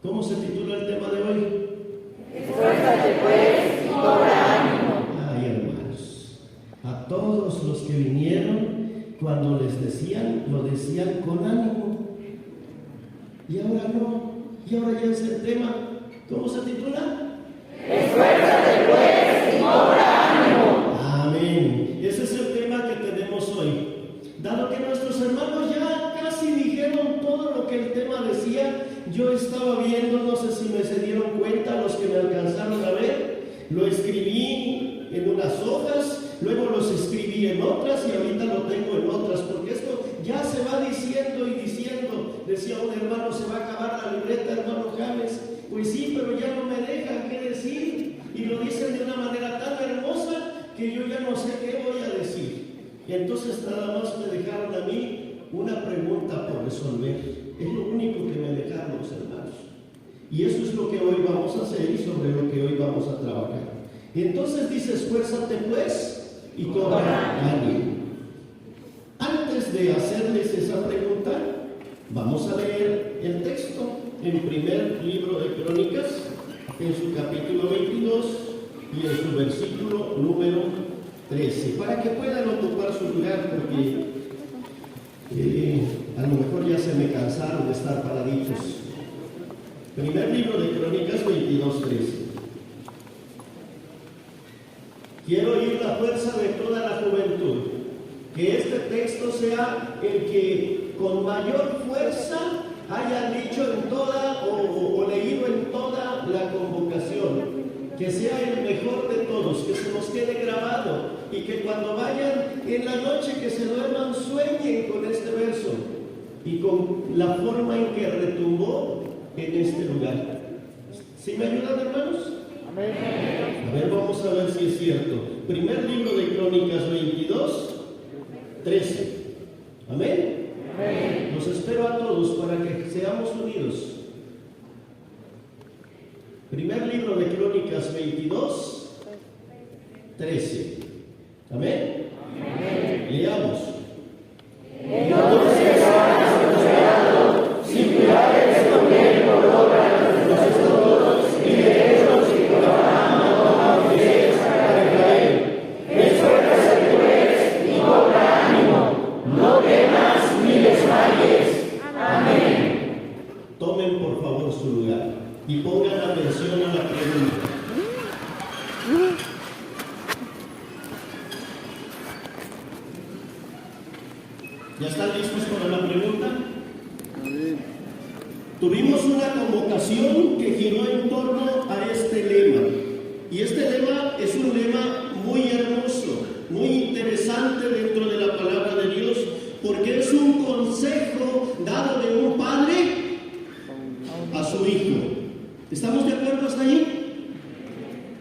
¿Cómo se titula el tema de hoy? Esfuérzate pues y cobra ánimo. Ay, hermanos, a todos los que vinieron, cuando les decían, lo decían con ánimo. Y ahora no, y ahora ya es el tema. ¿Cómo se titula? Esfuérzate pues y cobra ánimo. Amén. Ese es el tema que tenemos hoy. Dado que nuestros hermanos ya casi dijeron todo lo que el tema decía, yo estaba viendo, no sé si se dieron cuenta los que me alcanzaron a ver, lo escribí en unas hojas, luego los escribí en otras y ahorita lo tengo en otras, porque esto ya se va diciendo y diciendo. Decía un hermano, se va a acabar la libreta, hermano James. Pues sí, pero ya no me dejan qué decir, y lo dicen de una manera tan hermosa que yo ya no sé qué voy a decir. Y entonces nada más me dejaron a mí una pregunta por resolver. Es lo único que me dejaron los hermanos. Y eso es lo que hoy vamos a hacer y sobre lo que hoy vamos a trabajar. Y entonces dice, esfuérzate pues y cobra ánimo. Antes de hacerles esa pregunta, vamos a leer el texto en primer libro de Crónicas, en su capítulo 22 y en su versículo número 13, para que puedan ocupar su lugar, porque a lo mejor ya se me cansaron de estar paraditos. Primer libro de Crónicas 22, 13. Quiero oír la fuerza de toda la juventud, que este texto sea el que con mayor fuerza hayan dicho en toda o leído en toda la convocación, que sea el mejor de todos, que se nos quede grabado y que cuando vayan en la noche que se duerman sueñen con este verso y con la forma en que retumbó en este lugar. ¿Sí me ayudan, hermanos? Amén. A ver, vamos a ver si es cierto. Primer libro de Crónicas 22, 13. Amén. Amén. Los espero a todos para que seamos unidos. Primer libro de Crónicas 22, 13. Amén. Amén. Leamos. Entonces has considerado sin cuidar de responder por obra los estatutos y derechos y proclamando a Moisés para Israel. Esfuérzate pues y cobra ánimo, no temas ni desmayes. Amén. Tomen por favor su lugar y pongan atención a la pregunta. ¿Ya están listos para la pregunta? Tuvimos una convocación que giró en torno a este lema. Y este lema es un lema muy hermoso, muy interesante dentro de la palabra de Dios, porque es un consejo dado de un padre a su hijo. ¿Estamos de acuerdo hasta ahí?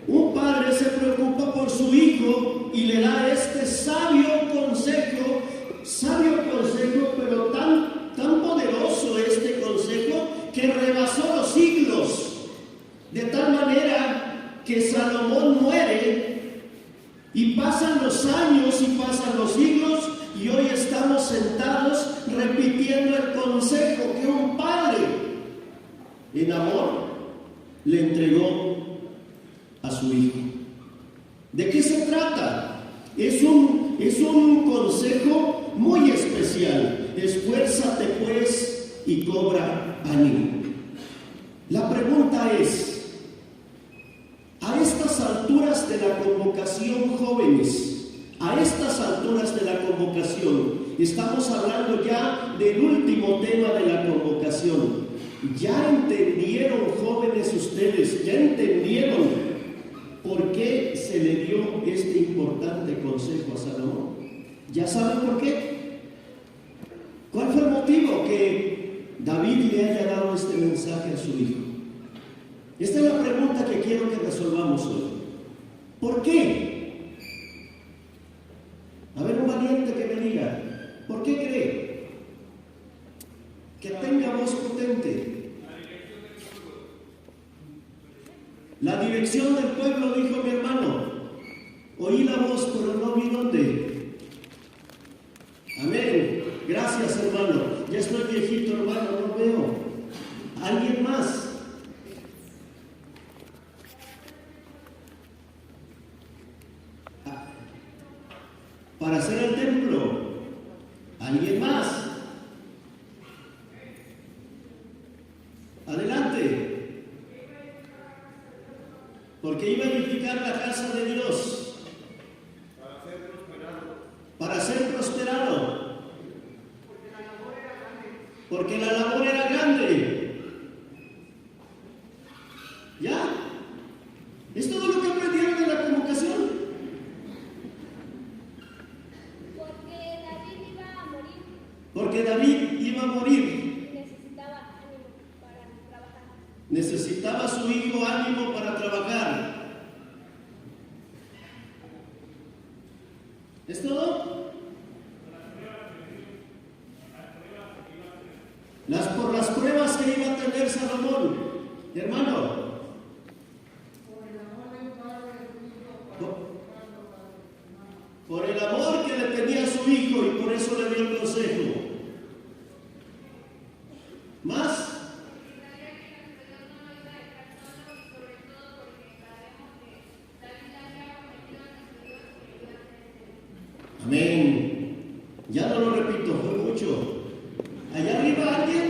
Un padre se preocupa por su hijo y le da este sabio consejo, pero tan poderoso este consejo que rebasó los siglos, de tal manera que Salomón muere y pasan los años y pasan los siglos y hoy estamos sentados repitiendo el consejo que un padre en amor le entregó a su hijo. ¿De qué se trata? Es un consejo muy especial. Esfuérzate pues y cobra ánimo. La pregunta es, a estas alturas de la convocación, jóvenes, a estas alturas de la convocación, estamos hablando ya del último tema de la convocación. ¿Ya entendieron, jóvenes, ustedes? ¿Ya entendieron por qué se le dio este importante consejo a Salomón? ¿Ya saben por qué? ¿Cuál fue el motivo que David le haya dado este mensaje a su hijo? Esta es la pregunta que quiero que resolvamos hoy. ¿Por qué? A ver, un valiente que me diga, ¿por qué cree? Que tenga voz potente. La dirección del pueblo, dijo mi hermano. Oí la voz, pero no vi dónde. Amén. Gracias, hermano. Ya estoy viejito, hermano, no veo. ¿Alguien más? para hacer el templo? ¿Alguien más? Adelante. Porque iba a edificar la casa de Dios. Para ser prosperado. Porque la labor era grande. ¿Ya? ¿Es todo lo que aprendieron en la convocación? Porque David iba a morir. Necesitaba su hijo ánimo para trabajar. ¿Es todo? Por las pruebas que iba a tener Salomón, hermano. Por el amor que le tenía a su hijo y por eso le dio el consejo. ¿Más? Amén. Ya no lo repito, fue mucho. Allá arriba alguien.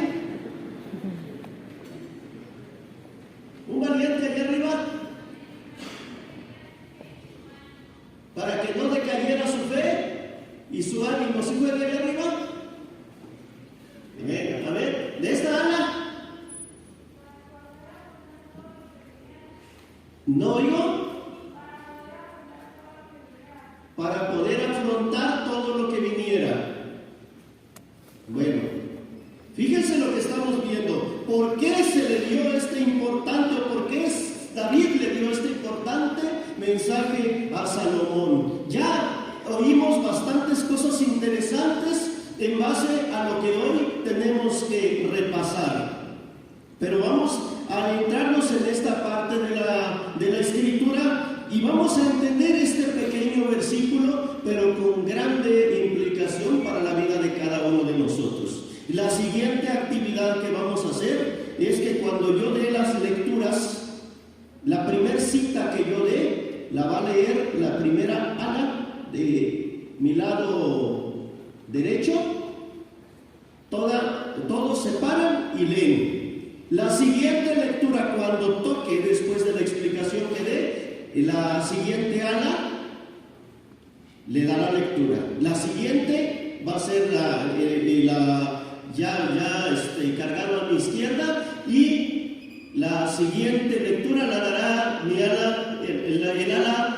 Un valiente allá arriba. Para que no decayera su fe y su ánimo. ¿Sí fue de allá arriba? A ver, de esta ala. ¿No oigo? Para poder afrontar todo lo que viniera. Bueno, fíjense lo que estamos viendo. ¿Por qué se le dio este importante, o por qué David le dio este importante mensaje a Salomón? Ya oímos bastantes cosas interesantes en base a lo que hoy tenemos que repasar. Pero vamos a adentrarnos en esta parte de la Escritura y vamos a entender este pequeño versículo, pero con grande implicación para la vida de cada uno de nosotros. La siguiente actividad que vamos a hacer es que cuando yo dé las lecturas, la primera cita que yo dé, la va a leer la primera ala de mi lado derecho. Todos se paran y leen. La siguiente lectura, cuando toque, después de la explicación que dé, la siguiente ala le da la lectura. La siguiente va a ser cargado a mi izquierda, y la siguiente lectura la dará el ala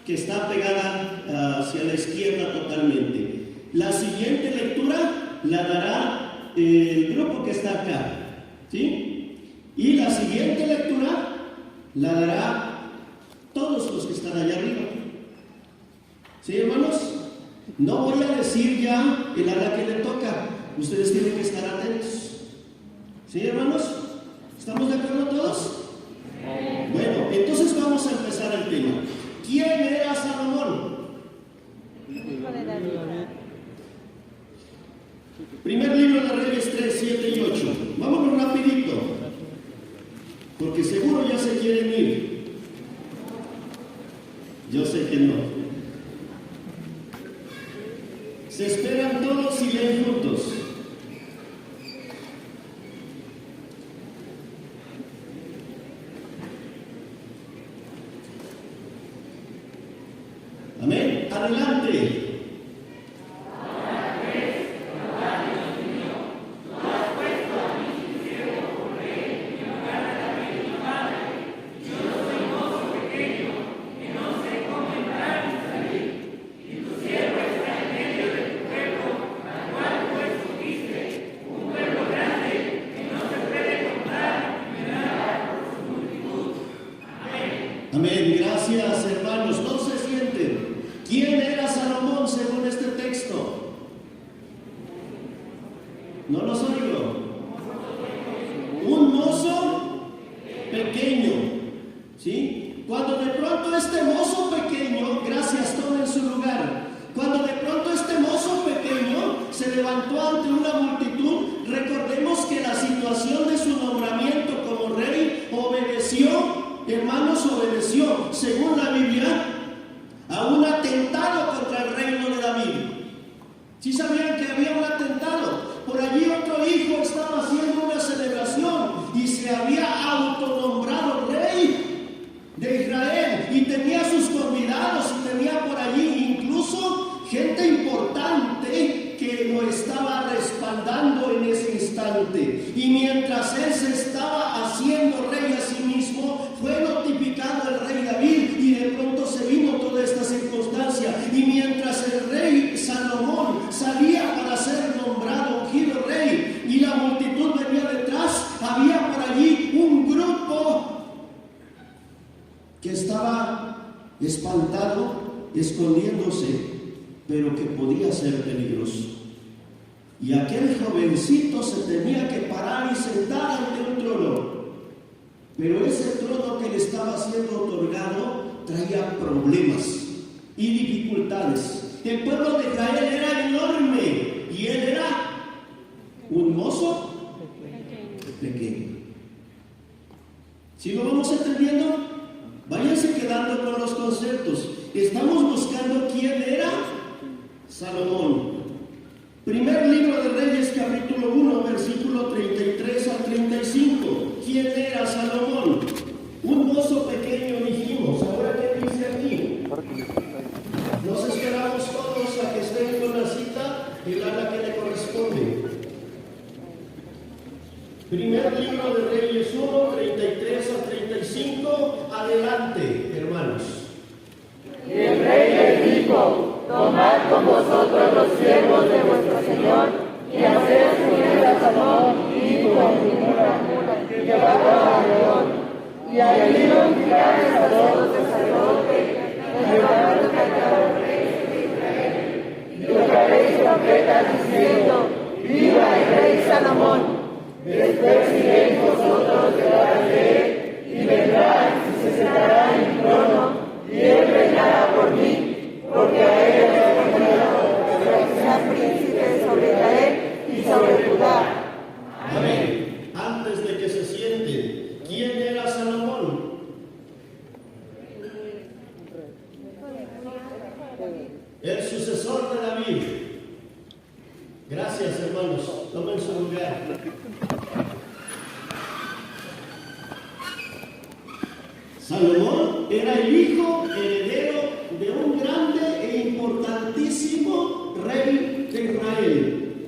que está pegada hacia la izquierda totalmente. La siguiente lectura la dará el grupo que está acá, ¿sí? Y la siguiente lectura la dará todos los que están allá arriba. ¿Sí, hermanos? No voy a decir ya el ala que le toca. Ustedes tienen que estar atentos. ¿Sí, hermanos? ¿Estamos de acuerdo todos? Bueno, entonces vamos a empezar el tema. ¿Quién era Salomón? Hijo de David. Primer libro de Reyes 3, 7 y 8. Vámonos rapidito, porque seguro ya se quieren ir. Yo sé que no. Se esperan todos y leen juntos. Amén. Adelante. Amén. Gracias, hermanos. No se sienten. ¿Quién era Salomón según este texto? No los oigo. Un mozo pequeño, ¿sí? Cuando de pronto este mozo pequeño, gracias, tomen su lugar. Cuando de pronto este mozo pequeño se levantó ante una multitud, recordemos que la situación de su nombramiento como rey obedeció. Hermanos, obedeció, según la Biblia, a un atentado contra el reino de David. ¿Sí sabían que había un atentado? Por allí otro hijo estaba haciendo una celebración y se había autonombrado rey de Israel y tenía sus convidados y tenía por allí incluso gente importante que lo estaba respaldando en ese instante. Y mientras él se estaba haciendo rey a sí mismo, fue notificado el rey David y de pronto se vino toda esta circunstancia. Y mientras el rey Salomón salía para ser nombrado ungido rey y la multitud venía detrás, había por allí un grupo que estaba espantado, escondiéndose, pero que podía ser peligroso. Y aquel jovencito se tenía que parar y sentar ante un trono. Pero ese trono que le estaba siendo otorgado traía problemas y dificultades. El pueblo de Israel era enorme y él era un mozo pequeño. ¿Sí lo vamos entendiendo? Váyanse quedando con los conceptos. Estamos buscando quién era Salomón. Primer libro de Reyes, capítulo 1, versículo 33 al 35. ¿Quién era Salomón? Un mozo pequeño, dijimos. Ahora, ¿qué dice aquí? Nos esperamos todos a que estén con la cita y la que le corresponde. Primer libro de Reyes 1, 33 al 35. Adelante, hermanos. Y el rey les dijo: tomad con vosotros los siervos de vuestro señor y haced subir a Salomón, hijo de Mula, y llevadlo a León. Y allí lo tiraréis a los sacerdotes, llevando el cantador de Israel. Y tocaréis trompetas diciendo: ¡viva el rey Salomón! Después iréis vosotros detrás de él, y vendrá y se sentará en mi trono, y él reinará por mí, porque a él le he confiado para que sea príncipe sobre Israel y sobre Judá. Amén. Antes de que se sienten, ¿quién era Salomón? El sucesor de David. Gracias, hermanos. Tomen su lugar. Salomón era el hijo heredero de un grande e importantísimo rey de Israel,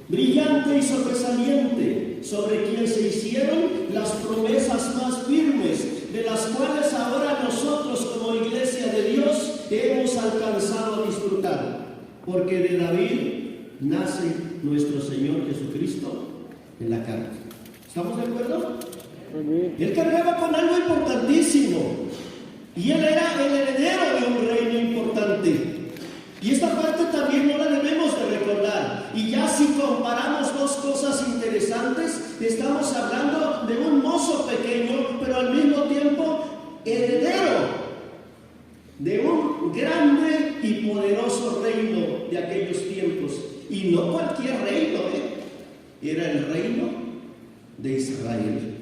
brillante y sobresaliente, sobre quien se hicieron las promesas más firmes, de las cuales ahora nosotros como iglesia de Dios hemos alcanzado a disfrutar, porque de David nace nuestro Señor Jesucristo en la carne. ¿Estamos de acuerdo? Él cargaba con algo importantísimo y él era el heredero de un reino importante. Y esta parte también no la debemos de recordar. Y ya si comparamos dos cosas interesantes, estamos hablando de un mozo pequeño, pero al mismo tiempo heredero de un grande y poderoso reino de aquellos tiempos. Y no cualquier reino, era el reino de Israel,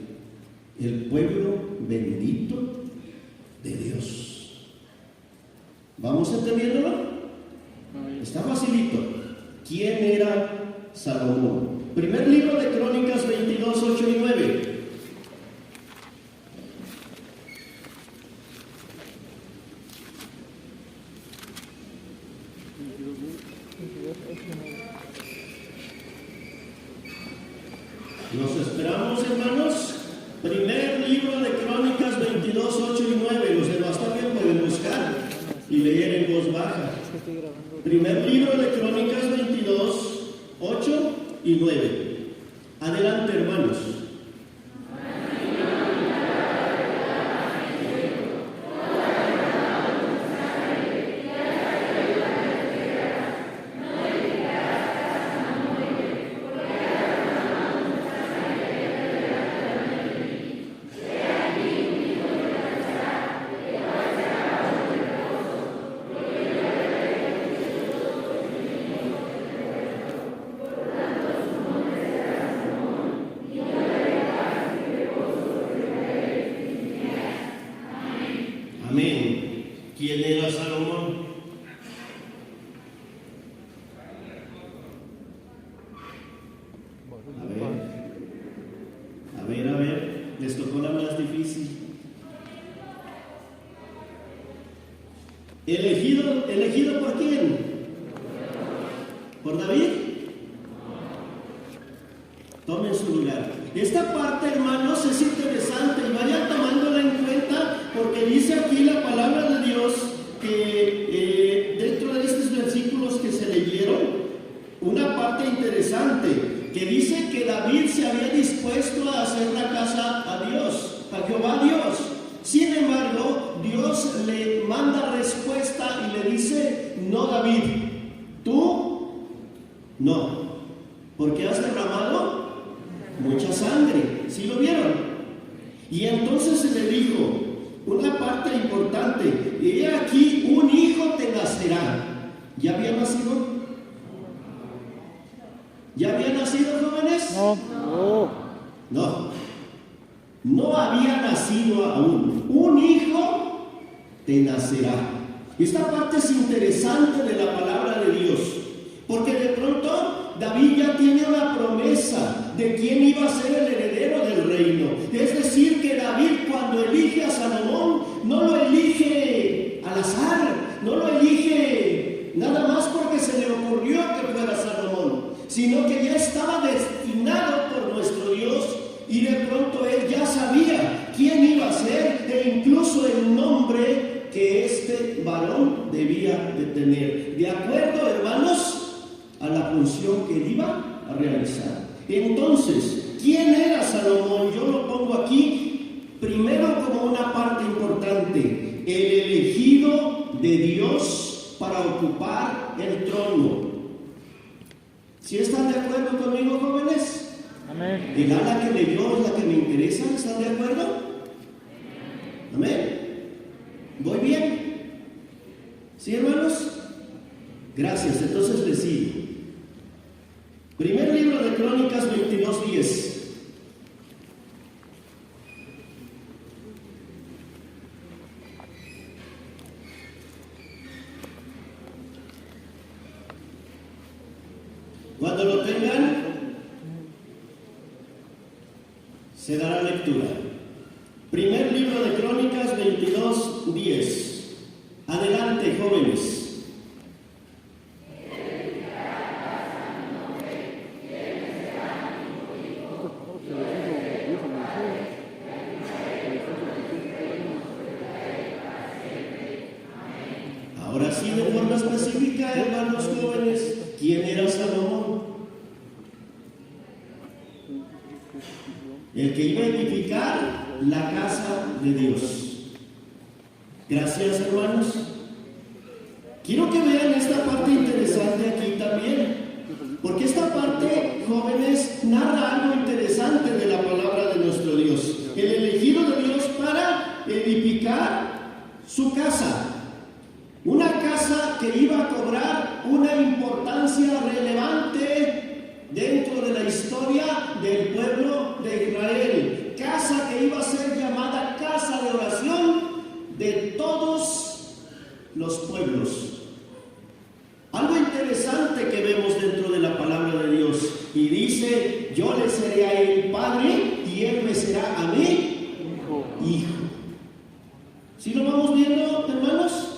el pueblo bendito de Dios. ¿Vamos entendiéndolo? Está facilito. ¿Quién era Salomón? Primer libro de Crónicas 22, 8 y 9. Nos esperamos, hermanos. Primer libro de Crónicas 22, 8 y 9. Los demás también pueden buscar y leer en voz baja. Primer libro de Crónicas 22, 8 y 9. Adelante, hermanos. Amén. ¿Quién era Salomón? les tocó la más difícil. ¿Elegido por quién? ¿Por David? Tomen su lugar. Esta parte, hermanos, es interesante y vayan tomándola en cuenta porque dice aquí la palabra de Dios que dentro de estos versículos que se leyeron, una parte interesante que dice que David se había dispuesto a hacer la casa a Dios, a Jehová Dios. Sin embargo, Dios le manda respuesta y le dice: no, David, tú no, porque has derramado mucha sangre. ¿Sí lo vieron? Y entonces se le dijo una parte importante: he aquí un hijo te nacerá. ¿Ya había nacido? ¿Ya había nacido, jóvenes? No había nacido aún. Un hijo te nacerá. Esta parte es interesante de la palabra de Dios, porque de pronto David ya tiene una promesa de quién iba a ser el heredero del reino. Es decir, que David, cuando elige a Salomón, no lo elige al azar, no lo elige nada más porque se le ocurrió que fuera Salomón, sino que ya estaba destinado por nuestro Dios, y de pronto él ya sabía quién iba a ser e incluso el nombre que este varón debía de tener, de acuerdo, hermanos, a la función que él iba a realizar. Entonces, ¿quién era Salomón? Yo lo pongo aquí primero como una parte importante: el elegido de Dios para ocupar el trono. ¿Sí están de acuerdo conmigo, jóvenes? Amén. El ala que leyó es la que me interesa. ¿Están de acuerdo? Amén. ¿Voy bien? ¿Sí, hermanos? Gracias. Entonces les sigo. Primer libro de Crónicas 22:10. Cuando lo tengan, se dará lectura. Primer libro de Crónicas 22:10. Adelante, jóvenes. Ahora sí, de forma específica, hermanos jóvenes, ¿quién era Salomón? El que iba a edificar la casa de Dios. Gracias, hermanos. Quiero que vean esta parte interesante aquí también, porque esta parte, jóvenes, narra algo interesante de la palabra de nuestro Dios. El elegido de Dios para edificar su casa. Una casa que iba a cobrar una importancia relevante dentro de la historia del pueblo de Israel. Casa que iba a ser llamada casa de oración de todos los pueblos. Algo interesante que vemos dentro de la palabra de Dios. Y dice: yo le seré a él padre y él me será a mí hijo. ¿Sí lo vamos viendo, hermanos?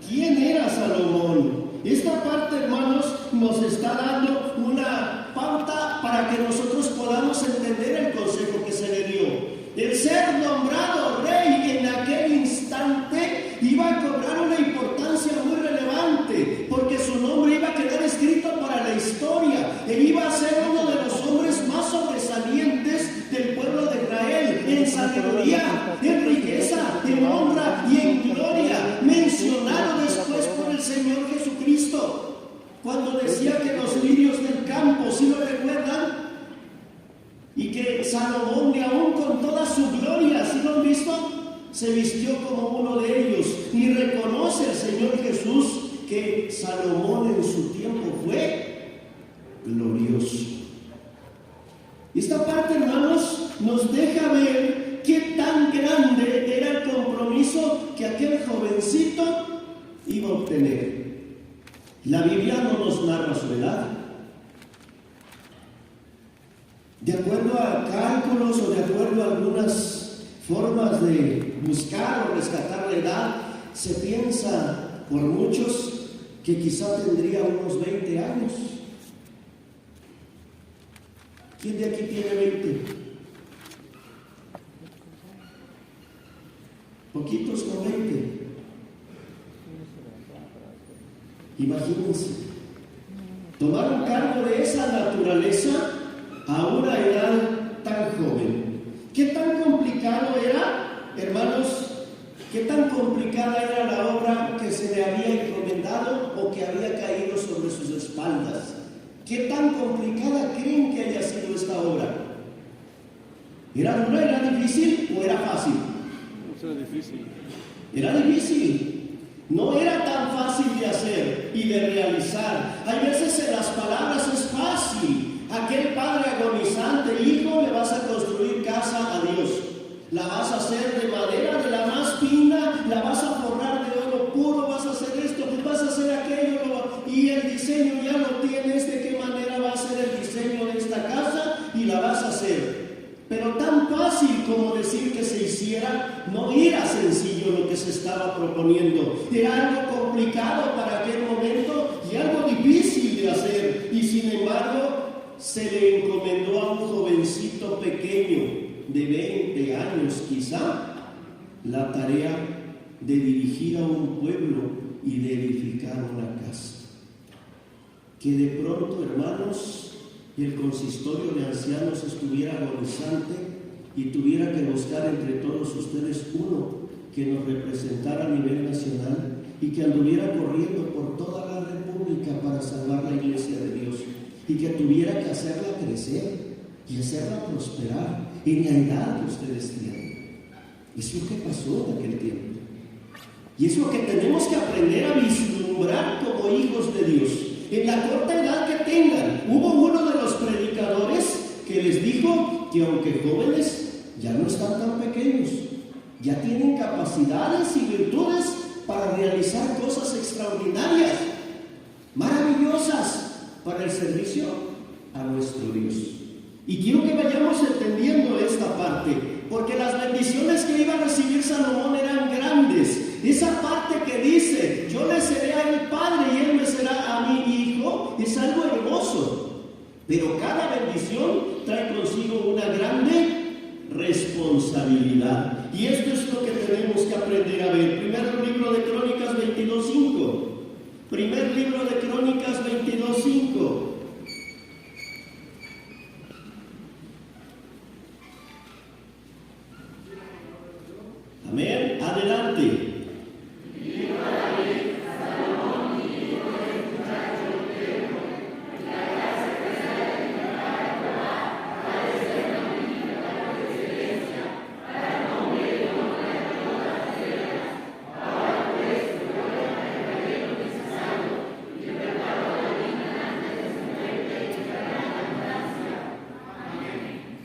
¿Quién era Salomón? Esta parte, hermanos, nos está dando una pauta para que nosotros podamos entender el consejo que se le dio. El ser nombrado rey en aquel instante iba a cobrar una importancia muy relevante, porque su nombre iba a quedar escrito para la historia. Él iba a ser uno de los hombres más sobresalientes del pueblo de Israel, en sabiduría, en riqueza, en honra y en gloria, mencionado después por el Señor Jesucristo, cuando decía que los lirios del campo, ¿sí lo recuerdan? Y que Salomón, de aún con toda su gloria, ¿sí lo han visto?, se vistió como uno de ellos. Y reconoce el Señor Jesús que Salomón en su tiempo fue glorioso. Esta parte, hermanos, nos deja ver qué tan grande era el compromiso que aquel jovencito iba a obtener. La Biblia no nos narra su edad. De acuerdo a cálculos o de acuerdo a algunas formas de buscar o rescatar la edad, se piensa por muchos que quizá tendría unos 20 años. ¿Quién de aquí tiene 20? Poquitos con 20. Imagínense, tomar un cargo de esa naturaleza a una edad tan joven. ¿Qué tan complicado era, hermanos? ¿Qué tan complicada era la obra que se le había encomendado o que había caído sobre sus espaldas? ¿Qué tan complicada creen que haya sido esta obra? ¿Era dura, era difícil o era fácil? Era difícil. Era difícil. No era tan fácil de hacer y de realizar. Hay veces en las palabras es fácil. Aquel padre agonizante, hijo, le vas a construir casa a Dios. La vas a hacer de madera de la más fina, la vas a forrar de oro puro, vas a hacer esto, vas a hacer aquello, y el diseño ya lo tienes, de qué manera va a ser el diseño de esta casa, y la vas a hacer. Pero tan fácil como decir que se hiciera, no era sencillo lo que se estaba proponiendo. Era algo complicado para aquel momento y algo difícil de hacer. Y sin embargo, se le encomendó a un jovencito pequeño, de 20 años quizá, la tarea de dirigir a un pueblo y de edificar una casa. Que de pronto, hermanos, el consistorio de ancianos estuviera agonizante y tuviera que buscar entre todos ustedes uno que nos representara a nivel nacional y que anduviera corriendo por toda la república para salvar la iglesia de Dios y que tuviera que hacerla crecer y hacerla prosperar en la edad que ustedes tienen. Es lo que pasó en aquel tiempo y es lo que tenemos que aprender a vislumbrar como hijos de Dios. En la corta edad que tengan, hubo uno de los predicadores que les dijo que aunque jóvenes, ya no están tan pequeños, ya tienen capacidades y virtudes para realizar cosas extraordinarias, maravillosas para el servicio a nuestro Dios. Y quiero que vayamos entendiendo esta parte, porque las bendiciones que iba a recibir Salomón eran grandes. Esa parte que dice, yo le seré a él padre y él me será a mí hijo, es algo hermoso. Pero cada bendición trae consigo una grande responsabilidad. Y esto es lo que tenemos que aprender a ver. Primer libro de Crónicas 22:5. Primer libro de Crónicas 22:5. Amén. Adelante.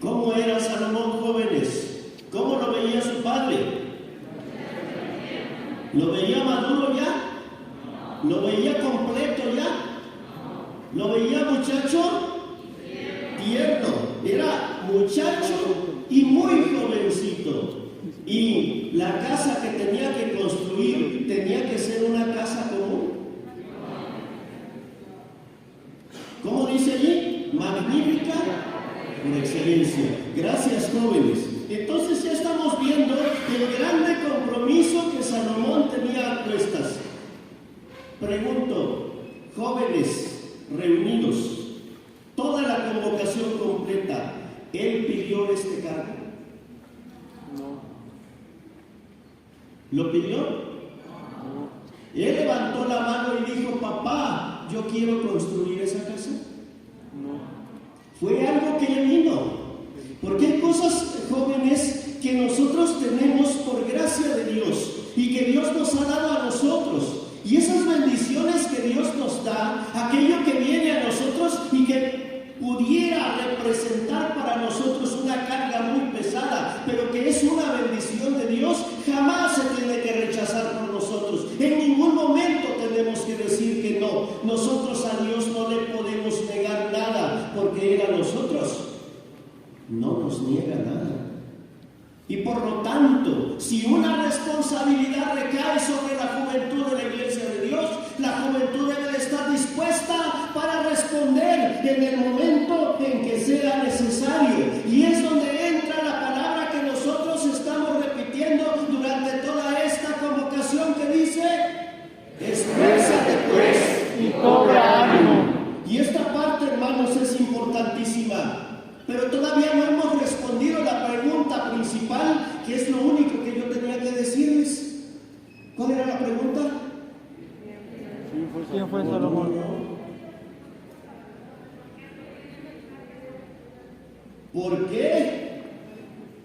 ¿Cómo era Salomón, jóvenes? ¿Cómo lo veía su padre? ¿Lo veía maduro ya? ¿Lo veía completo ya? ¿Lo veía muchacho? Tierno. Era muchacho y muy jovencito. Y la casa que tenía que construir tenía que ser una casa común. ¿Cómo dice allí? Magnífica. Por excelencia. Gracias, jóvenes. Entonces ya estamos viendo el grande compromiso que Salomón tenía a cuestas. Pregunto, jóvenes reunidos, toda la convocación completa, ¿él pidió este cargo? No. ¿Lo pidió? No. Él levantó la mano y dijo, papá, yo quiero construir esa casa. No. Fue algo que él vino. Porque hay cosas, jóvenes, que nosotros tenemos por gracia de Dios y que Dios nos ha dado a nosotros. Y esas bendiciones que Dios nos da, aquello que viene a nosotros y que pudiera representar para nosotros una carga muy pesada, pero que es una bendición de Dios, jamás se tiene que rechazar por nosotros. En ningún momento tenemos que decir que no. Nosotros a Dios no le podemos negar nada, porque Él a nosotros no nos niega nada. Y por lo tanto, si una responsabilidad recae sobre la juventud de la Iglesia de Dios, la juventud debe de estar dispuesta para responder en el momento en que sea necesario. Y es donde entra la palabra que nosotros estamos repitiendo durante toda esta convocación, que dice: esfuérzate pues y cobra ánimo. Y esta parte, hermanos, es importantísima. Pero todavía no hemos respondido la pregunta principal, que es lo único que yo tenía que decirles. ¿Cuál era la pregunta? ¿Quién fue Salomón? ¿Por qué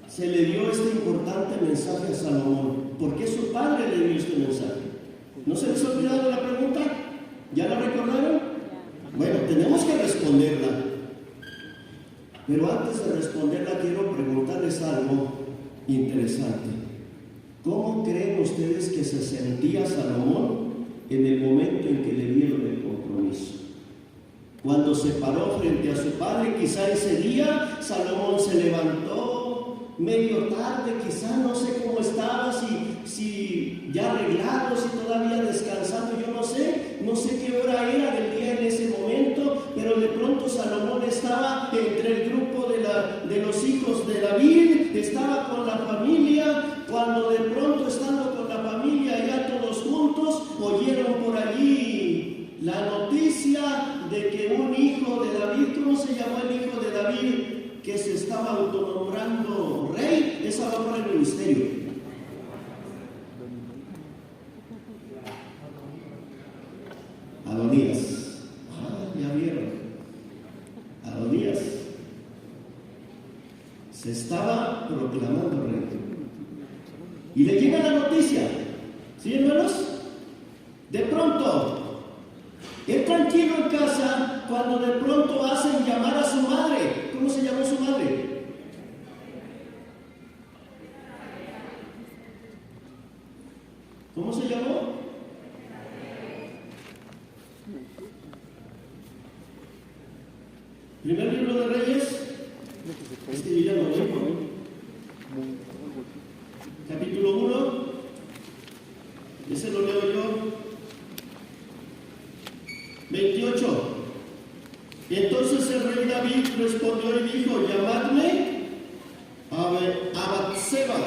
se le dio este importante mensaje a Salomón? ¿Por qué su padre le dio este mensaje? ¿No se les ha olvidado la pregunta? ¿Ya la recordaron? Bueno, tenemos que responderla. Pero antes de responderla, quiero preguntarles algo interesante. ¿Cómo creen ustedes que se sentía Salomón en el momento en que le dieron el compromiso? Cuando se paró frente a su padre, quizá ese día Salomón se levantó medio tarde, quizá no sé cómo estaba, si ya arreglado, si todavía descansando, yo no sé qué hora era del día en ese momento, pero de pronto Salomón estaba entre el grupo de los hijos de David, estaba con la familia, cuando de pronto, estando con la familia ya todos juntos, oyeron por allí la noticia de que un hijo de David, ¿cómo se llamó el hijo de David que se estaba autonombrando rey? Esa va por el ministerio. Adonías. Ya vieron. Adonías se estaba proclamando rey. Y le llega la noticia. ¿Sí, hermanos? De pronto, él tranquilo en casa, cuando de pronto hacen llamar a su madre. ¿Cómo se llamó su madre? ¿Cómo se llamó? Primer libro de Reyes. Es que yo ya lo leo. Capítulo 1. Ese lo leo yo. 28. Y entonces el rey David respondió y dijo: llamadme a Batseba.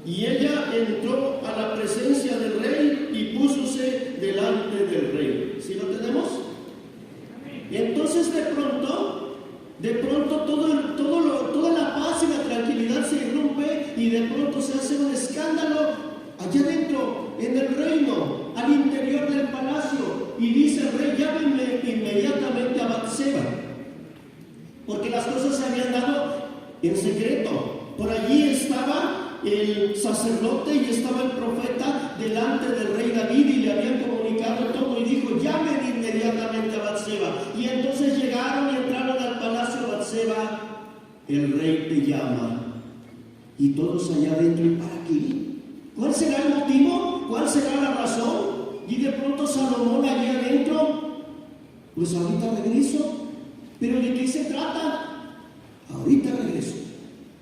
Y ella entró a la presencia del rey y púsose delante del rey. ¿Sí lo tenemos? Y entonces de pronto toda la paz y la tranquilidad se irrumpe, y de pronto se hace un escándalo allá dentro, en el reino, al interior del palacio, y dice el rey: llámenme inmediatamente a Batseba, porque las cosas se habían dado en secreto. Por allí estaba el sacerdote y estaba el profeta delante del rey David, y le habían comunicado todo, y dijo: llamen inmediatamente a Batseba. Y entonces llegaron y entraron al palacio. Batseba, el rey te llama. Y todos allá adentro: ¿y para qué? ¿Cuál será el motivo? ¿Cuál será la razón? Y de pronto Salomón allá adentro: pues ahorita regreso. ¿Pero de qué se trata? Ahorita regreso.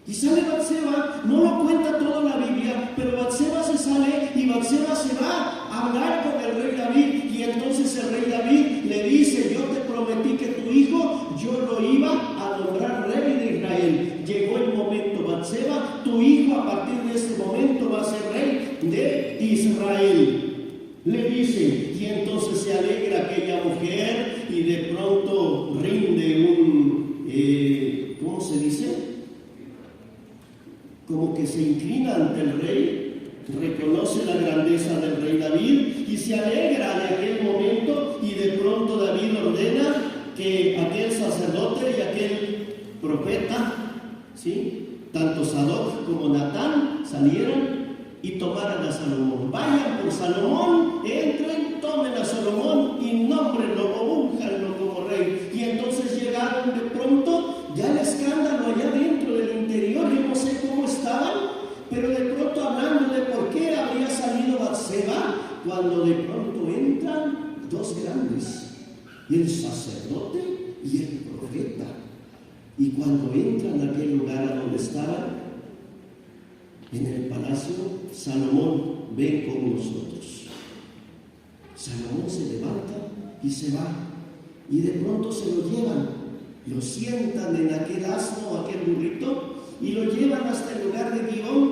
Y sale Batseba, no lo cuenta toda la Biblia, pero Batseba se sale y Batseba se va a hablar con el rey David. Y entonces el rey David le dice: yo te prometí que tu hijo, yo lo iba a nombrar rey de Israel. Llegó el momento, Batseba, tu hijo a partir de este momento va a ser rey de Israel. Le dice, y entonces se alegra aquella mujer y de pronto rinde ¿cómo se dice? Como que se inclina ante el rey, reconoce la grandeza del rey David y se alegra de aquel momento. Y de pronto David ordena que aquel sacerdote y aquel profeta, ¿sí?, tanto Sadoc como Natán, salieran y tomaran a Salomón. Vayan por Salomón, entren, tomen a Salomón y nómbrenlo o únjanlo como rey. Y entonces llegaron de pronto, ya el escándalo allá dentro del interior, yo no sé cómo estaban, pero de pronto hablando de por qué había salido Batseba, cuando de pronto entran dos grandes, el sacerdote y el profeta. Y cuando entran a aquel lugar a donde estaban, En el palacio, Salomón, ven con nosotros. Salomón se levanta y se va, y de pronto se lo llevan, lo sientan en aquel asno o aquel burrito, y lo llevan hasta el lugar de Gihón,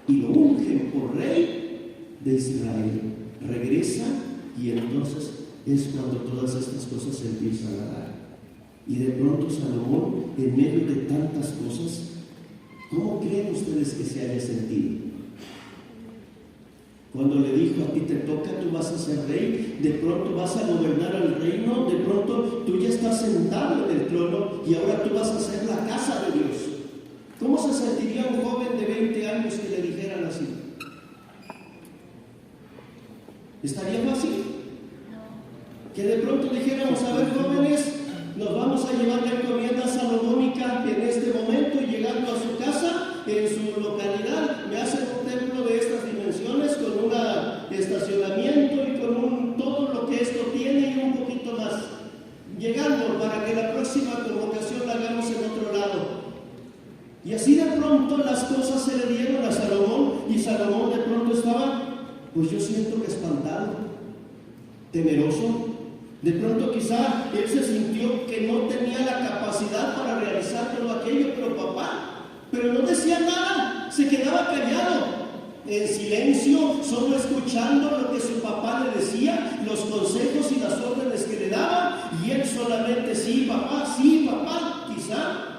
y lo ungen por rey de Israel. Regresa, y entonces es cuando todas estas cosas se empiezan a dar. Y de pronto Salomón, en medio de tantas cosas, ¿cómo creen ustedes que se haya sentido? Cuando le dijo: a ti te toca, tú vas a ser rey, de pronto vas a gobernar el reino, de pronto tú ya estás sentado en el trono y ahora tú vas a ser la casa de Dios. ¿Cómo se sentiría un joven de 20 años que le dijeran así? ¿Estaría fácil? Que de pronto dijéramos: a ver, jóvenes, nos vamos a llevar la encomienda salomónica en este momento, y llegando a su casa, en su localidad, me hacen un templo de estas dimensiones, con un estacionamiento y con todo lo que esto tiene y un poquito más. Llegando para que la próxima convocación la hagamos en otro lado. Y así de pronto las cosas se le dieron a Salomón, y Salomón de pronto estaba, pues yo siento que espantado, temeroso. De pronto quizá él se sintió que no tenía la capacidad para realizar todo aquello, pero no decía nada, se quedaba callado, en silencio, solo escuchando lo que su papá le decía, los consejos y las órdenes que le daba, y él solamente sí, papá, quizá.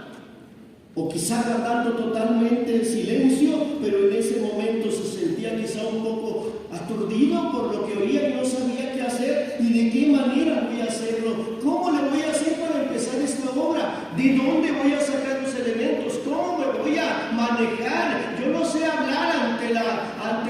O quizá guardando totalmente el silencio, pero en ese momento se sentía quizá un poco aturdido por lo que oía y no sabía qué hacer y de qué manera voy a hacerlo. ¿Cómo le voy a hacer para empezar esta obra? ¿De dónde voy a sacar los elementos? ¿Cómo me voy a manejar? Yo no sé hablar ante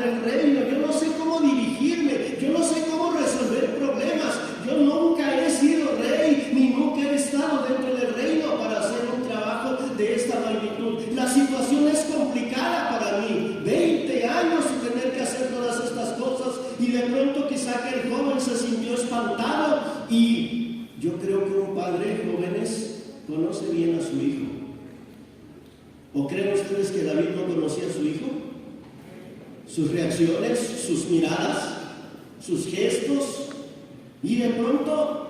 el reino, yo no sé cómo dirigirme, yo no sé cómo resolver problemas. Yo nunca he sido rey, ni nunca he estado dentro del reino para hacer un trabajo de esta magnitud. La situación es complicada para mí. 20 años y tener que hacer todas estas cosas, y de pronto quizá que el joven se sintió espantado. Y yo creo que un padre, jóvenes, conoce bien a su hijo. ¿O creen ustedes que David no conocía a su hijo? Sus reacciones, sus miradas, sus gestos. Y de pronto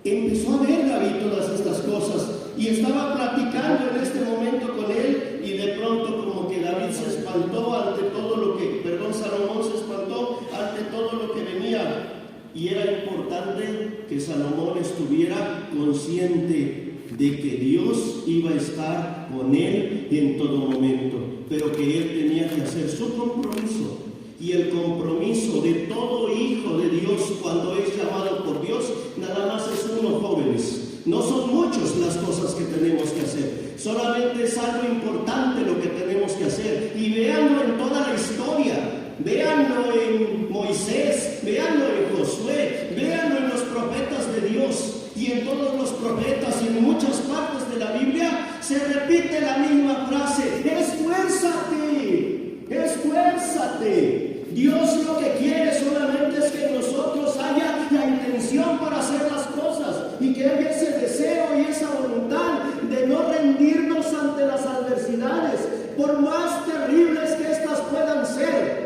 empezó a ver David todas estas cosas, y estaba platicando en este momento con él, y de pronto como que David se espantó ante todo lo que, Salomón se espantó ante todo lo que venía, y era importante que Salomón estuviera consciente de que Dios iba a estar con él en todo momento, pero que él tenía que hacer su compromiso. Y el compromiso de todo hijo de Dios cuando es llamado por Dios, nada más es uno, jóvenes. No son muchas las cosas que tenemos que hacer, solamente es algo importante lo que tenemos que hacer. Y véanlo en toda la historia, véanlo en Moisés, véanlo en Josué, véanlo en los profetas de Dios. Y en todos los profetas y en muchas partes de la Biblia se repite la misma frase: esfuérzate, esfuérzate. Dios lo que quiere solamente es que nosotros haya la intención para hacer las cosas, y que haya ese deseo y esa voluntad de no rendirnos ante las adversidades, por más terribles que éstas puedan ser.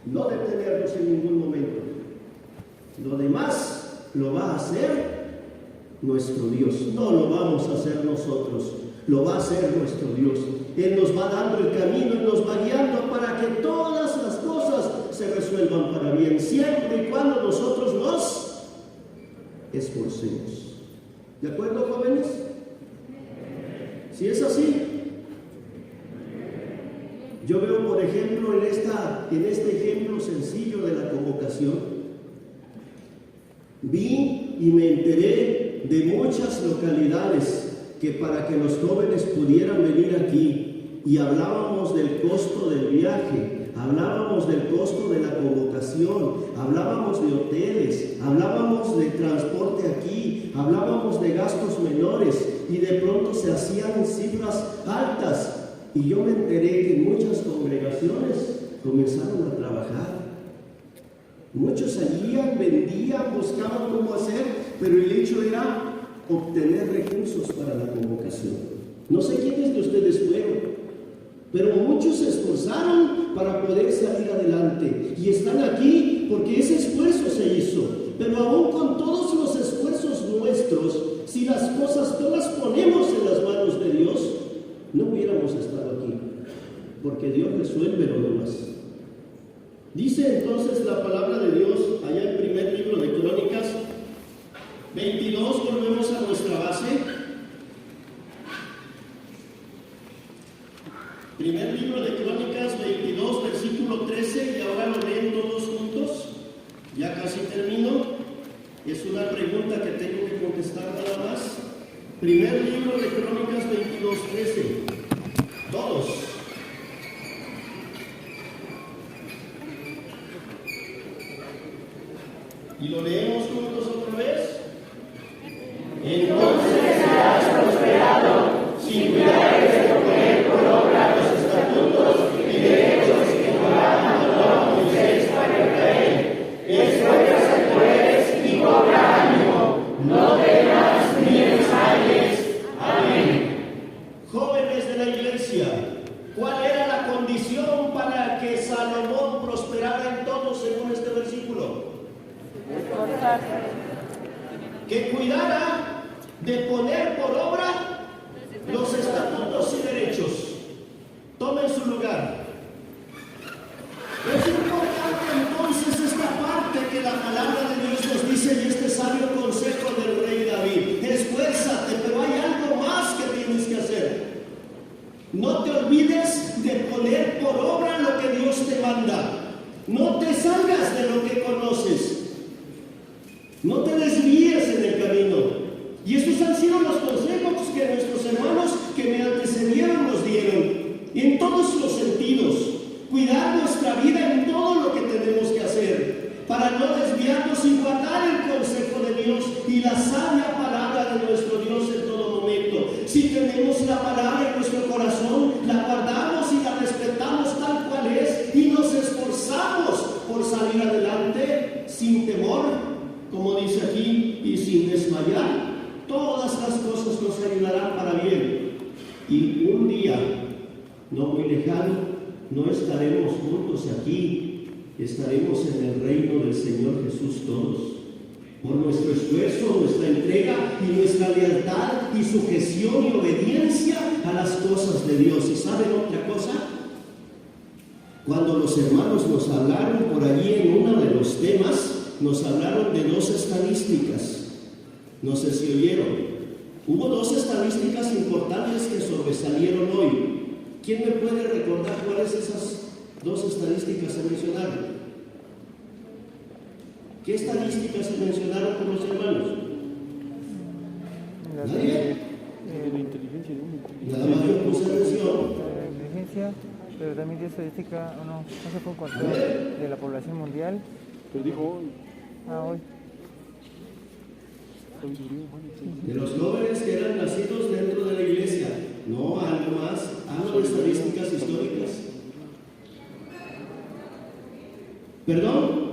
No detenernos en ningún momento. Lo demás lo va a hacer nuestro Dios, no lo vamos a hacer nosotros, lo va a hacer nuestro Dios. Él nos va dando el camino y nos va guiando para que todas las cosas se resuelvan para bien, siempre y cuando nosotros nos esforcemos. ¿De acuerdo, jóvenes? Si es así, yo veo, por ejemplo, en este ejemplo sencillo de la convocación, vi y me enteré de muchas localidades que para que los jóvenes pudieran venir aquí, y hablábamos del costo del viaje, hablábamos del costo de la convocación, hablábamos de hoteles, hablábamos de transporte aquí, hablábamos de gastos menores, y de pronto se hacían cifras altas, y yo me enteré que muchas congregaciones comenzaron a trabajar. Muchos salían, vendían, buscaban cómo hacer, pero el hecho era obtener recursos para la convocación. No sé quiénes de ustedes fueron, pero muchos esforzaron para poder salir adelante. Y están aquí porque ese esfuerzo se hizo. Pero aún con todos los esfuerzos nuestros, si las cosas no las ponemos en las manos de Dios, no hubiéramos estado aquí. Porque Dios resuelve lo demás. Dice entonces la palabra de Dios allá en el primer libro de Crónicas 22, volvemos a nuestra base. Primer libro de Crónicas 22, versículo 13, y ahora lo leen todos juntos. Ya casi termino. Es una pregunta que tengo que contestar nada más. Primer libro de Crónicas 22, 13. Todos. Y lo leemos juntos otra vez. Entonces serás prosperado si cuidares de poner por obra los estatutos y derechos que Jehová mandó a Moisés para Israel. Esfuérzate pues y cobra ánimo, no temas ni desmayes. Amén. Jóvenes de la iglesia, ¿cuál era la condición para que Salomón prosperara en todo según este versículo? Que cuidara de poner por obra los estatutos y derechos. Tomen su lugar. Es importante entonces esta parte que la palabra de Dios nos dice y este sabio consejo del rey David. Esfuérzate, pero hay algo más que tienes que hacer. No te olvides de poner por obra lo que Dios te manda. No te salgas de lo que conoces. No te desvíes en el camino. Y estos han sido los consejos que nuestros hermanos que me antecedieron nos dieron. En todos los sentidos. Cuidar nuestra vida en todo lo que tenemos que hacer. Para no desviarnos y guardar el consejo de Dios y la sabia palabra de nuestro Dios en todo momento. Si tenemos la palabra en nuestro corazón, la guardamos y la respetamos tal cual es. Y nos esforzamos por salir adelante sin temor. Como dice aquí, y sin desmayar, todas las cosas nos ayudarán para bien. Y un día, no muy lejano, no estaremos juntos aquí, estaremos en el reino del Señor Jesús todos. Por nuestro esfuerzo, nuestra entrega y nuestra lealtad y sujeción y obediencia a las cosas de Dios. ¿Y saben otra cosa? Cuando los hermanos nos hablaron por allí en uno de los temas, nos hablaron de 2 estadísticas. No sé si oyeron. Hubo 2 estadísticas importantes que sobresalieron hoy. ¿Quién me puede recordar cuáles esas 2 estadísticas se mencionaron? ¿Qué estadísticas se mencionaron por los hermanos? ¿Nadie? Nada más yo puse atención. Inteligencia, pero también de estadística, no se fue un control de la población mundial. Pero dijo hoy. Hoy. De los jóvenes que eran nacidos dentro de la iglesia. No, algo más. Hablo de estadísticas históricas. ¿Perdón?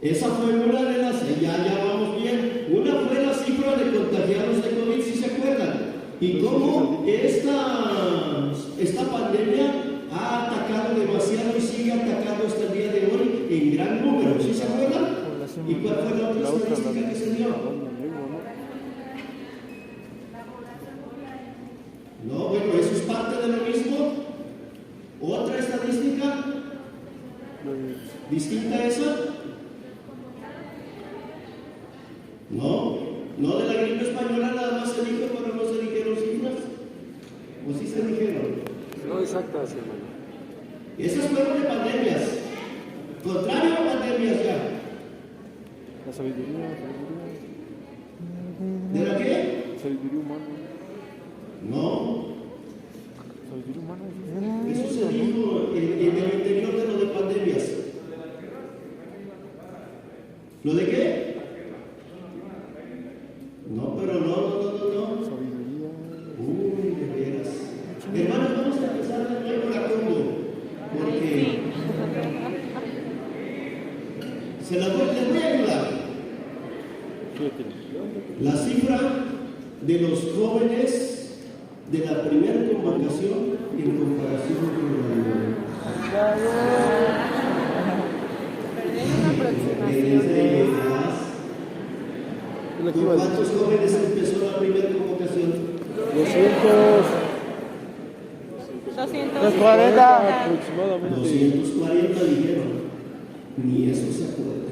Esa fue una de las... Ya vamos bien. Una fue la cifra de contagiados de COVID, si se acuerdan. Y cómo esta pandemia ha atacado demasiado y sigue atacando hasta el día de hoy en gran número. ¿Sí se acuerdan? ¿Y cuál fue la otra estadística que se dio? No, bueno, eso es parte de lo mismo. ¿Otra estadística? ¿Distinta a esa? No de la gripe española nada más se dijo, pero no se dijeron cifras. ¿O sí se dijeron? No exactas, hermano. Esas fueron de pandemias. Contrario a pandemias ya. La sabiduría. ¿De la qué? Sabiduría humana. No. Sabiduría humana. Eso se dijo en el interior de lo de pandemias. ¿Lo de qué? No, pero no. Sabiduría. Uy, de veras. Hermanos, vamos a empezar de nuevo la combo. Porque se las voy a ayudar. La cifra de los jóvenes de la primera convocatoria convocación en comparación con la anterior. Pero hay una aproximación. ¿Con cuántos jóvenes empezó la primera convocación? 240 aproximadamente. 240 dijeron. Ni eso se acuerda.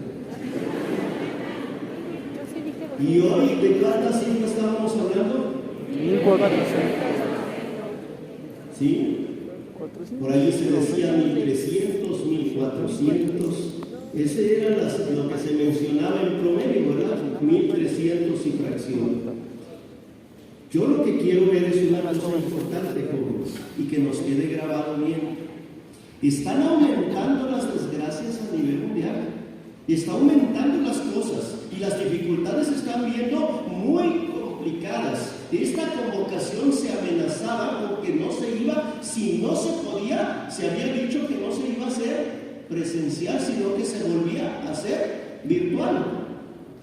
Yo sí dije ¿Y hoy de cuántas cifras estábamos hablando? 1400. ¿Sí? Por ahí se decía 1300, 1400. Ese era lo que se mencionaba en promedio, ¿verdad? 1300 y fracción. Yo lo que quiero ver es una cosa importante, jóvenes, y que nos quede grabado bien. Están aumentando las desgracias a nivel mundial. Está aumentando las cosas y las dificultades se están viendo muy complicadas. Esta convocación se amenazaba porque no se iba, si no se podía, se había dicho que no se iba a hacer presencial, sino que se volvía a hacer virtual.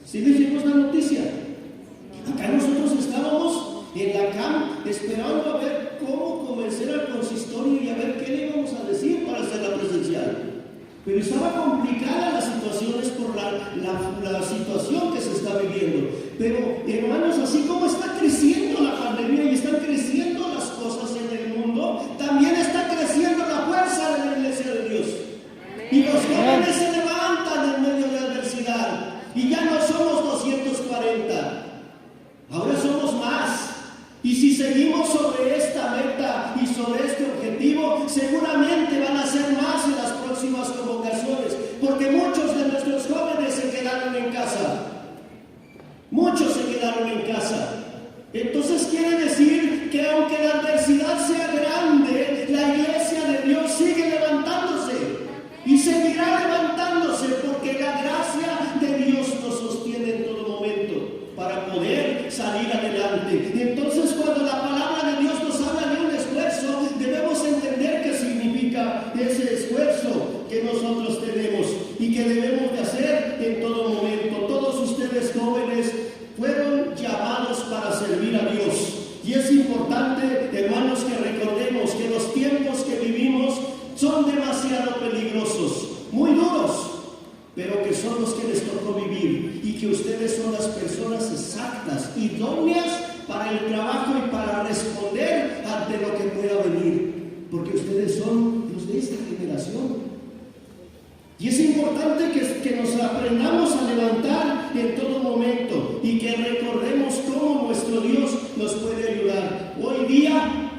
¿Sí dijimos la noticia? Acá nosotros estábamos en la CAM esperando a ver cómo convencer al consistorio y a ver qué le íbamos a decir para hacerla presencial. Pero estaba complicada las situaciones por la situación que se está viviendo. Pero, hermanos, así como está creciendo la pandemia y están creciendo las cosas en el mundo, también está creciendo la fuerza de la Iglesia de Dios. Y los jóvenes se levantan en medio de adversidad. Y ya no somos 240. Ahora somos más. Y si seguimos sobre esta meta y sobre este objetivo, seguramente van a ser más en las próximas convocaciones, porque muchos de nuestros jóvenes se quedaron en casa. Muchos se quedaron en casa. Entonces quiere decir que aunque la adversidad sea grande, la iglesia de Dios sigue levantándose y seguirá levantándose, porque la gracia de Dios nos sostiene en todo momento para poder salir adelante. Entonces, cuando la palabra de Dios nos habla de un esfuerzo, debemos entender qué significa ese esfuerzo que nosotros tenemos y que debemos de hacer en todo momento. Todos ustedes jóvenes fueron llamados para servir a Dios. Y es importante, hermanos, que recordemos que los tiempos que vivimos son demasiado peligrosos, muy duros, pero que son los que les tocó vivir y que ustedes son las personas exactas, idóneas para el trabajo y para responder ante lo que pueda venir, porque ustedes son los de esta generación. Y es importante que nos aprendamos a levantar en todo momento y que recordemos cómo nuestro Dios nos puede ayudar. Hoy día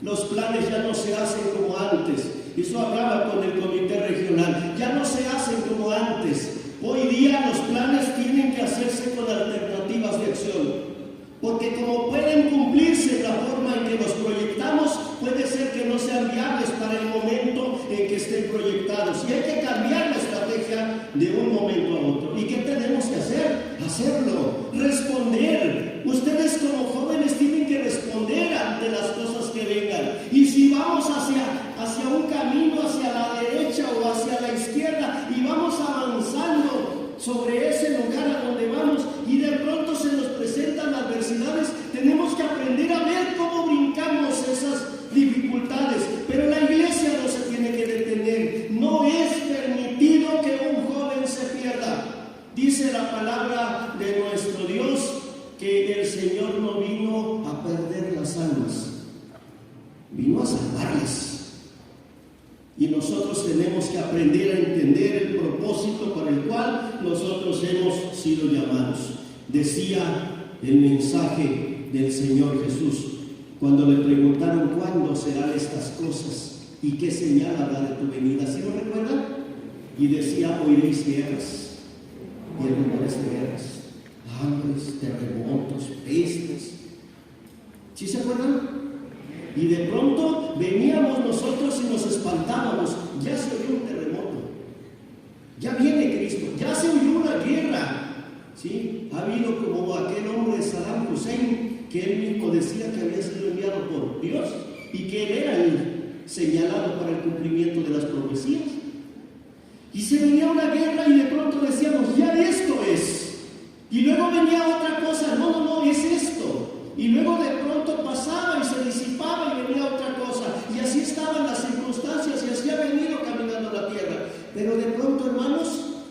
los planes ya no se hacen como antes. Eso hablaba con el comité regional. Ya no se hacen como antes. Hoy día los planes tienen que hacerse con alternativas de acción. Porque como pueden cumplirse la forma en que los proyectamos, puede ser que no sean viables para el momento en que estén proyectados. Y hay que cambiar la estrategia de un momento a otro. ¿Y qué tenemos que hacer? Hacerlo, responder. Ustedes como jóvenes tienen que responder ante las cosas que vengan. Y si vamos hacia un camino, hacia la derecha o hacia la izquierda, y vamos avanzando sobre ese lugar a donde vamos, y de pronto se nos presentan adversidades, tenemos que aprender a ver cómo brincamos esas dificultades. Pero la iglesia no se tiene que detener. No es permitido que un joven se pierda. Dice la palabra de nuestro Dios que el Señor no vino a perder las almas, vino a salvarlas. Y nosotros tenemos que aprender a entender el propósito para el cual nosotros hemos sido llamados. Decía el mensaje del Señor Jesús cuando le preguntaron cuándo serán estas cosas y qué señal habrá de tu venida. ¿Sí lo recuerdan? Y decía: oiréis guerras y rumores de guerras, hambres, terremotos, pestes. ¿Sí se acuerdan? Y de pronto veníamos nosotros y nos espantábamos. Ya se oyó un terremoto, ya viene Cristo, ya se oyó una guerra. ¿Sí? Ha habido como aquel hombre Saddam Hussein, que él mismo decía que había sido enviado por Dios y que él era el señalado para el cumplimiento de las profecías. Y se venía una guerra y de pronto decíamos: ya esto es. Y luego venía otra cosa: no, es esto. Y luego de pronto pasaba y se disipaba y venía otra Pero de pronto, hermanos,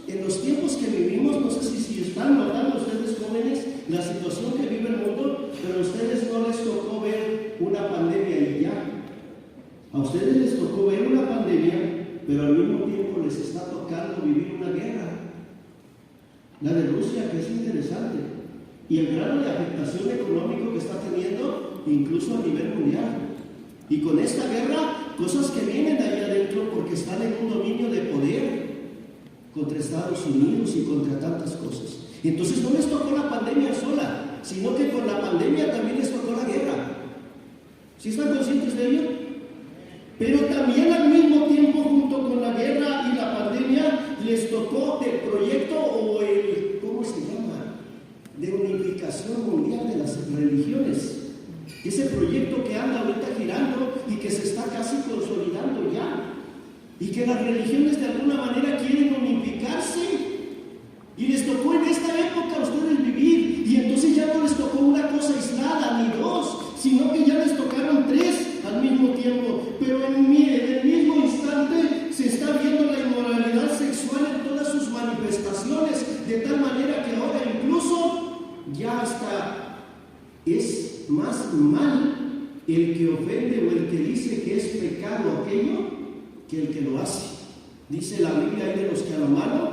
en los tiempos que vivimos, no sé si están notando ustedes jóvenes la situación que vive el mundo, pero a ustedes no les tocó ver una pandemia y ya. A ustedes les tocó ver una pandemia, pero al mismo tiempo les está tocando vivir una guerra. La de Rusia, que es interesante. Y el grado de afectación económico que está teniendo, incluso a nivel mundial. Y con esta guerra, cosas que vienen de ahí adentro porque están en un dominio de poder contra Estados Unidos y contra tantas cosas. Y entonces no les tocó la pandemia sola, sino que con la pandemia también les tocó la guerra. ¿Sí están conscientes de ello? Pero también al mismo tiempo, junto con la guerra y la pandemia, les tocó el proyecto o el, ¿cómo se llama?, de unificación mundial de las religiones. Ese proyecto que anda ahorita girando y que se está casi consolidando ya. Y que las religiones de alguna manera quieren unificarse. Y les tocó en esta época a ustedes vivir. Y entonces ya no les tocó una cosa aislada ni dos, sino que ya les tocaron tres al mismo tiempo. Pero en el mismo instante se está viendo la inmoralidad sexual en todas sus manifestaciones, de tal manera que ahora incluso ya hasta es más mal el que ofende o el que dice que es pecado aquello que el que lo hace. Dice la Biblia, hay de los que a lo malo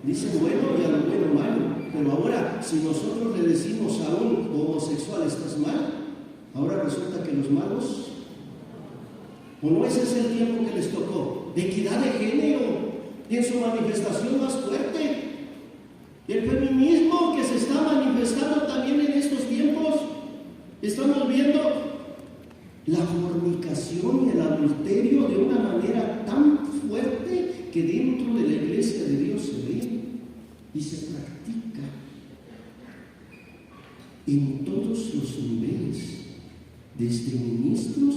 dicen bueno y a lo bueno malo. Pero ahora, si nosotros le decimos a un homosexual estás mal, ahora resulta que los malos, ¿o no ese es el tiempo que les tocó? De equidad de género en su manifestación más fuerte. El feminismo que se está manifestando también en estos tiempos. Estamos viendo la fornicación y el adulterio de una manera tan fuerte que dentro de la iglesia de Dios se ve y se practica en todos los niveles, desde ministros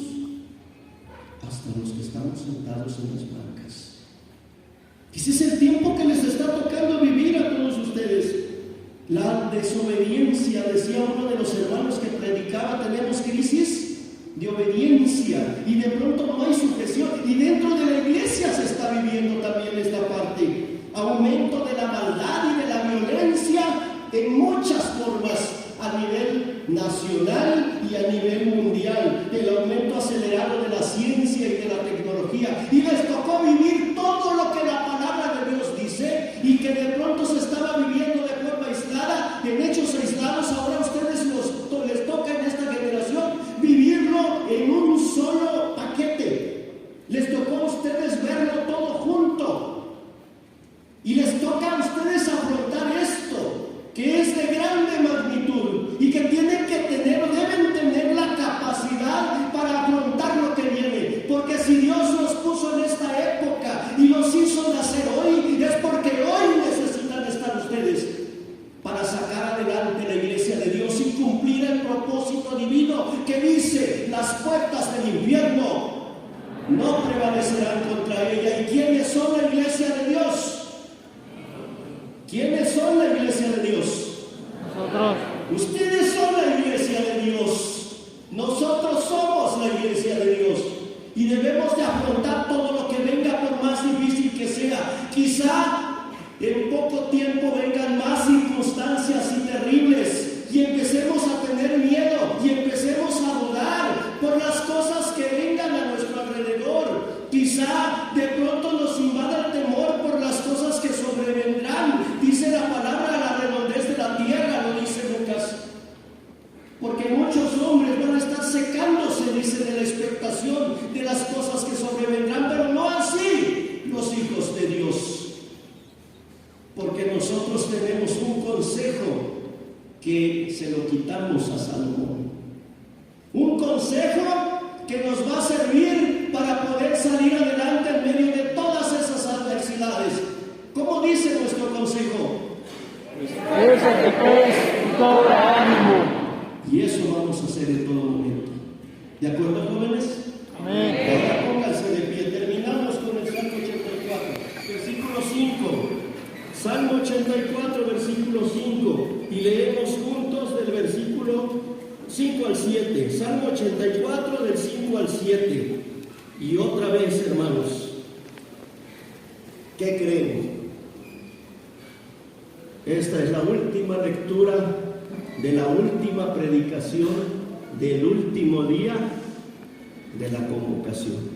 hasta los que estamos sentados en las bancas. Ese es el tiempo que les está tocando vivir a todos ustedes. La desobediencia, decía uno de los hermanos que predicaba, tenemos crisis de obediencia y de pronto no hay sujeción. Y dentro de la iglesia se está viviendo también esta parte. Aumento de la maldad y de la violencia en muchas formas a nivel nacional y a nivel mundial. El aumento acelerado de la ciencia y de la tecnología. Y les tocó vivir todo lo que la palabra de Dios dice y que de pronto se estaba viviendo de forma aislada, en hechos aislados. Ahora a ustedes les toca en esta generación vivirlo en un solo paquete. Les tocó a ustedes verlo todo junto. Y les toca a ustedes afrontar esto, que es de grande magnitud y que tienen que tener o deben tener la capacidad para afrontar lo que viene. Porque si Dios los puso en esta época y los hizo nacer hoy, es porque hoy necesitan estar ustedes para sacar adelante la iglesia de Dios y cumplir el propósito divino que dice: las puertas del infierno no prevalecerán contra ella. ¿Y quiénes son la iglesia de Dios? ¿Quiénes son la iglesia de Dios? Nosotros. Ustedes son la iglesia de Dios. Nosotros somos la iglesia de Dios. Y debemos de afrontar todo lo que venga, por más difícil que sea. Quizá en poco tiempo vengan más circunstancias y terribles y empecemos a tener miedo y empecemos a dudar por las cosas que vengan a nuestro alrededor. Quizá de pronto nos invada el temor por las cosas que sobrevendrán. Dice la palabra, la redondez de la tierra, lo dice Lucas. Porque muchos hombres van a estar secándose, dice, de la expectación de las cosas que sobrevendrán, pero no así los hijos de Dios. Porque nosotros tenemos un consejo que se lo quitamos a Salomón. Un consejo que nos va a servir para poder salir adelante en medio de todas esas adversidades. ¿Cómo dice nuestro consejo? Esfuérzate pues y cobra ánimo. Y eso vamos a hacer en todo momento. ¿De acuerdo, jóvenes? Amén. Ahora pónganse de pie. Terminamos con el Salmo 84, versículo 5. Salmo 84, versículo 5. Y leemos juntos del versículo 5 al 7. Salmo 84, del 5 al 7. Y otra vez, hermanos. ¿Qué creen? Esta es la última lectura de la última predicación del último día de la convocación.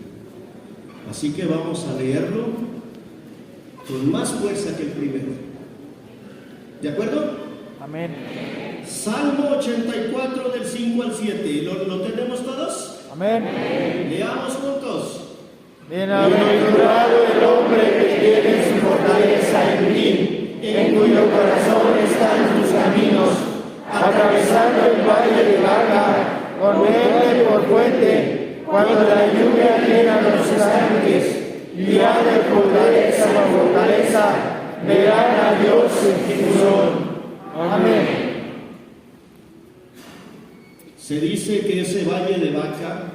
Así que vamos a leerlo con más fuerza que el primero. ¿De acuerdo? Amén. Salmo 84 del 5 al 7. ¿Lo tenemos todos? Amén. Leamos juntos. Bienaventurado el hombre que tiene su fortaleza en ti, en cuyo corazón están tus caminos, atravesando el valle de Baca, con verde por fuente, cuando la lluvia llena los estanques, irán de fortaleza a fortaleza, verán a Dios en Jesús. Amén. Se dice que ese valle de Baca,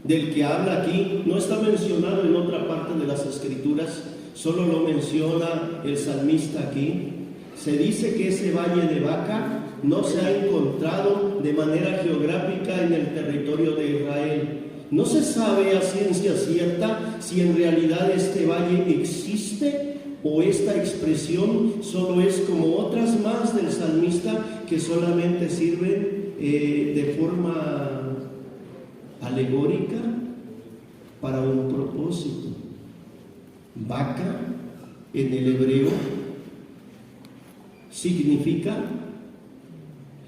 del que habla aquí, no está mencionado en otra parte de las Escrituras, solo lo menciona el salmista aquí. Se dice que ese valle de Baca no se ha encontrado de manera geográfica en el territorio de Israel. No se sabe a ciencia cierta si en realidad este valle existe o esta expresión solo es como otras más del salmista que solamente sirven de forma alegórica para un propósito. Baca en el hebreo significa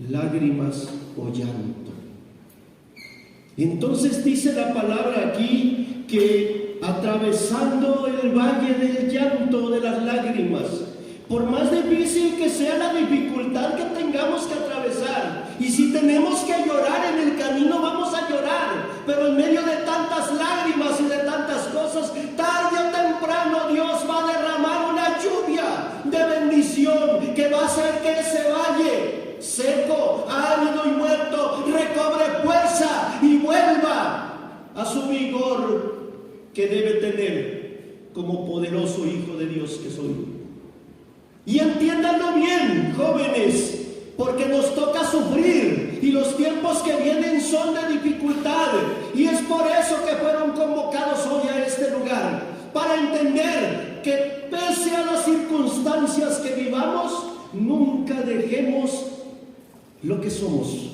lágrimas o llanto. Entonces dice la palabra aquí que atravesando el valle del llanto, de las lágrimas, por más difícil que sea la dificultad que tengamos que atravesar, y si tenemos que llorar en el camino, vamos a llorar, pero en medio de tantas lágrimas y de tantas cosas, tarde o temprano Dios va a derramar una lluvia de bendición que va a hacer que ese valle seco, árido y muerto recobre fuerza y vuelva a su vigor que debe tener como poderoso hijo de Dios que soy. Y entiéndanlo bien, jóvenes, porque nos toca sufrir y los tiempos que vienen son de dificultad, y es por eso que fueron convocados hoy a este lugar, para entender que pese a las circunstancias que vivamos, nunca dejemos lo que somos,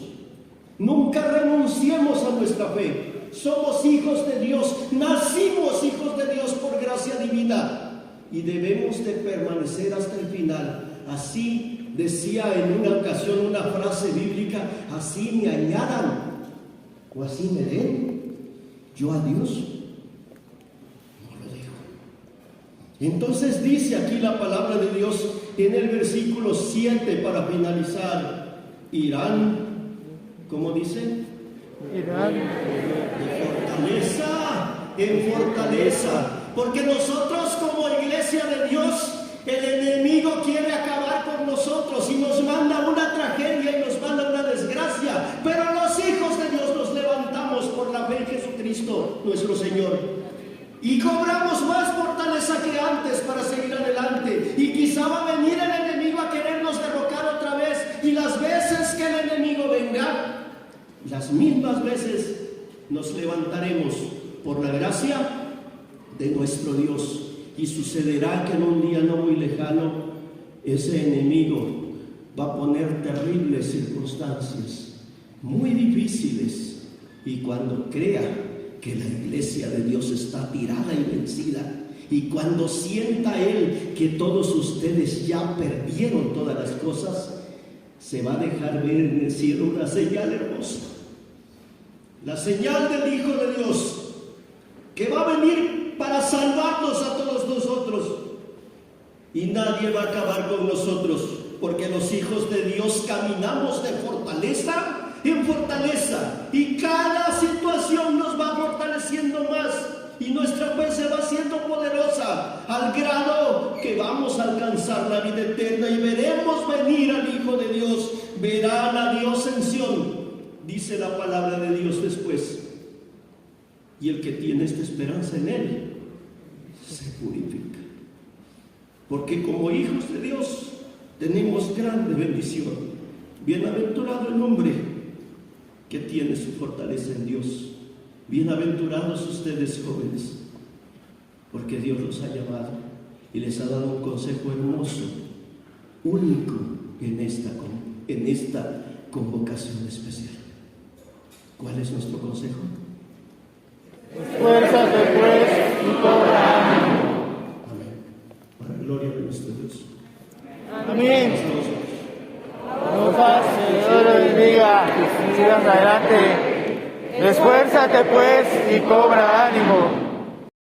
nunca renunciemos a nuestra fe. Somos hijos de Dios, nacimos hijos de Dios por gracia divina, y debemos de permanecer hasta el final. Así decía en una ocasión una frase bíblica: así me añadan o así me den, yo a Dios no lo dejo. Entonces dice aquí la palabra de Dios en el versículo 7 para finalizar: irán, ¿cómo dice? Irán De fortaleza en fortaleza. Porque nosotros como iglesia de Dios, el enemigo quiere acabar con nosotros y nos manda una tragedia y nos manda una desgracia. Pero los hijos de Dios nos levantamos por la fe en Jesucristo, nuestro Señor. Y cobramos más fortaleza que antes para seguir adelante. Y quizá va a venir el enemigo a querernos derrocar otra vez. Y las veces que el enemigo venga, las mismas veces nos levantaremos por la gracia de nuestro Dios, y sucederá que en un día no muy lejano ese enemigo va a poner terribles circunstancias, muy difíciles, y cuando crea que la iglesia de Dios está tirada y vencida, y cuando sienta él que todos ustedes ya perdieron todas las cosas, se va a dejar ver en el cielo una señal hermosa, la señal del Hijo de Dios, que va a venir para salvarnos a todos nosotros, y nadie va a acabar con nosotros, porque los hijos de Dios caminamos de fortaleza en fortaleza, y cada situación nos va fortaleciendo más, y nuestra fe se va haciendo poderosa, al grado que vamos a alcanzar la vida eterna y veremos venir al Hijo de Dios. Verán a Dios en Sión, dice la palabra de Dios después. Y el que tiene esta esperanza en Él se purifica, porque como hijos de Dios tenemos grande bendición. Bienaventurado el hombre que tiene su fortaleza en Dios. Bienaventurados ustedes, jóvenes, porque Dios los ha llamado y les ha dado un consejo hermoso, único en esta convocación especial. ¿Cuál es nuestro consejo? Esfuérzate pues y cobra ánimo. Amén. Para la gloria de nuestro Dios. Amén. No paz, Señor lo bendiga y sigas adelante. Esfuérzate pues y cobra ánimo.